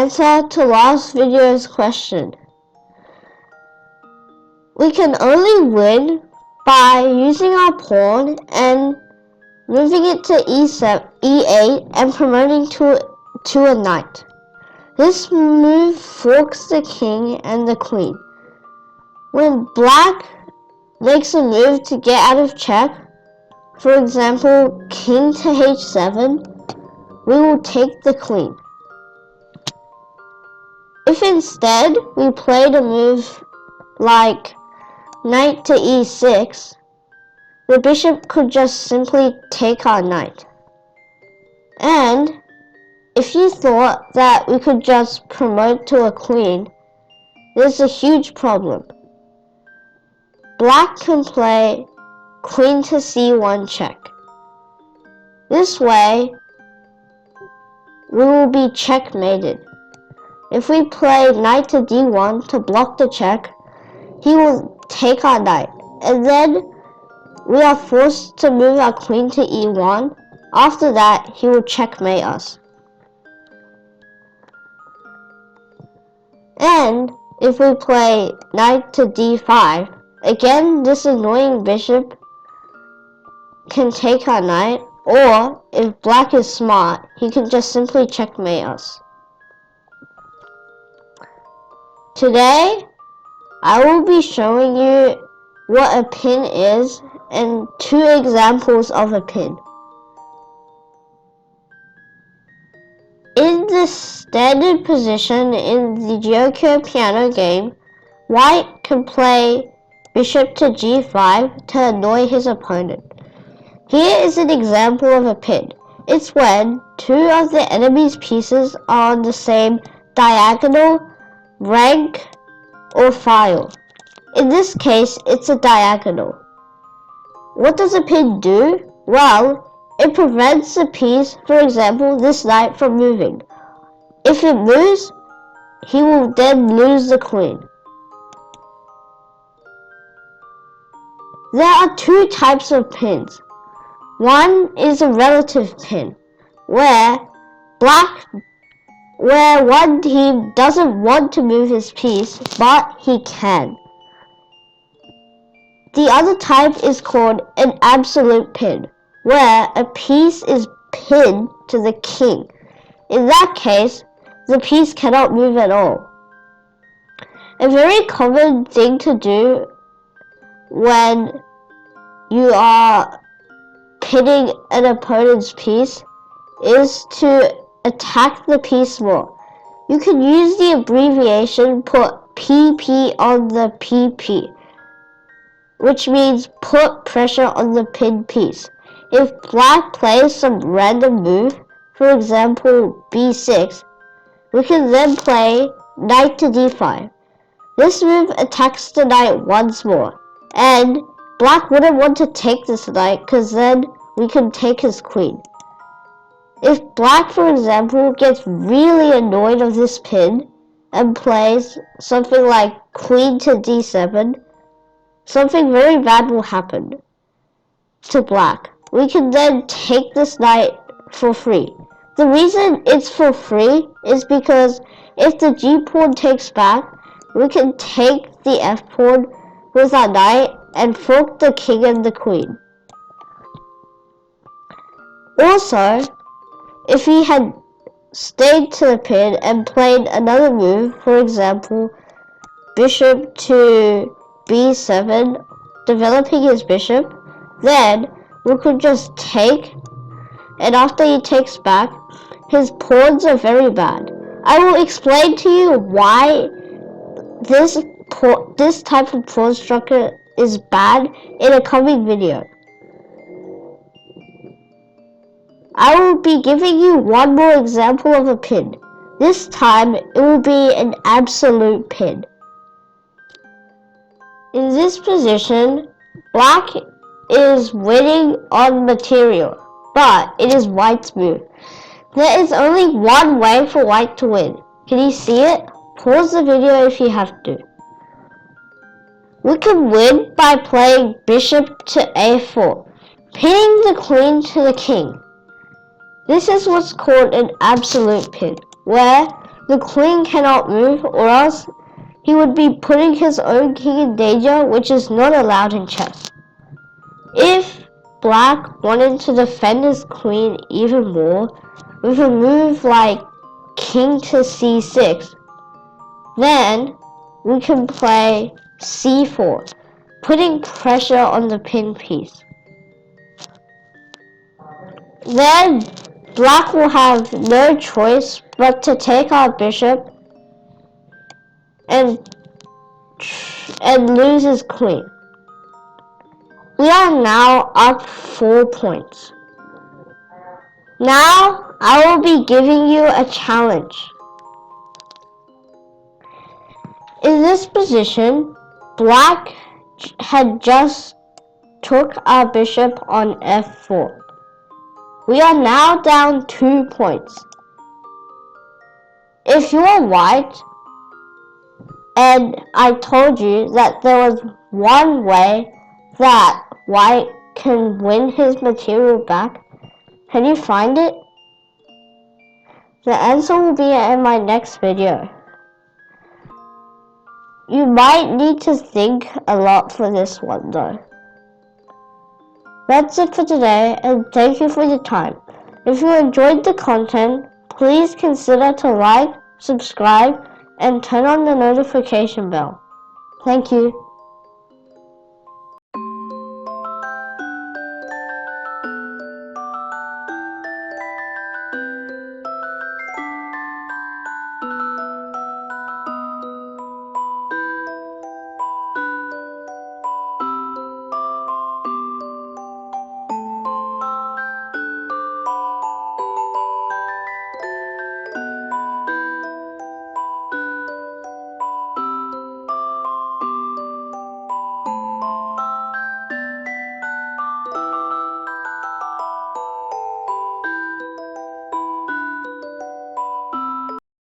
answer to last video's question. We can only win by using our pawn and moving it to e8 and promoting to a knight. This move forks the king and the queen. When black makes a move to get out of check, for example, king to h7, we will take the queen. If instead we played a move like knight to e6, the bishop could just simply take our knight. And if you thought that we could just promote to a queen, there's a huge problem. Black can play queen to c1 check. This way, we will be checkmated. If we play knight to d1 to block the check, he will take our knight, and then we are forced to move our queen to e1. After that, he will checkmate us. And if we play knight to d5, again this annoying bishop can take our knight, or if black is smart, he can just simply checkmate us. Today, I will be showing you what a pin is and 2 examples of a pin. In the standard position in the Gyokyo piano game, white can play bishop to g5 to annoy his opponent. Here is an example of a pin. It's when 2 of the enemy's pieces are on the same diagonal, rank, or file. In this case, it's a diagonal. What does a pin do? Well, it prevents the piece, for example, this knight, from moving. If it moves, he will then lose the queen. There are 2 types of pins. One is a relative pin, where one team doesn't want to move his piece, but he can. The other type is called an absolute pin, where a piece is pinned to the king. In that case, the piece cannot move at all. A very common thing to do when you are pinning an opponent's piece is to attack the piece more. You can use the abbreviation put PP on the PP, which means put pressure on the pinned piece. If black plays some random move, for example b6, we can then play knight to d5. This move attacks the knight once more, and black wouldn't want to take this knight because then we can take his queen. If black, for example, gets really annoyed of this pin and plays something like queen to d7, something very bad will happen to black. We can then take this knight for free. The reason it's for free is because if the g-pawn takes back, we can take the f-pawn with our knight and fork the king and the queen. Also, if he had stayed to the pin and played another move, for example, bishop to b7, developing his bishop, then we could just take, and after he takes back, his pawns are very bad. I will explain to you why this type of pawn structure is bad in a coming video. I will be giving you one more example of a pin. This time, it will be an absolute pin. In this position, black is winning on material, but it is white's move. There is only one way for white to win. Can you see it? Pause the video if you have to. We can win by playing bishop to a4, pinning the queen to the king. This is what's called an absolute pin, where The queen cannot move, or else he would be putting his own king in danger, which is not allowed in chess. If black wanted to defend his queen even more, with a move like king to c6, then we can play c4, putting pressure on the pinned piece. Then black will have no choice but to take our bishop and lose his queen. We are now up 4 points. Now I will be giving you a challenge. In this position, black had just took our bishop on f4. We are now down 2 points. If you are white, and I told you that there was one way that white can win his material back, can you find it? The answer will be in my next video. You might need to think a lot for this one though. That's it for today, and thank you for your time. If you enjoyed the content, please consider to like, subscribe, and turn on the notification bell. Thank you.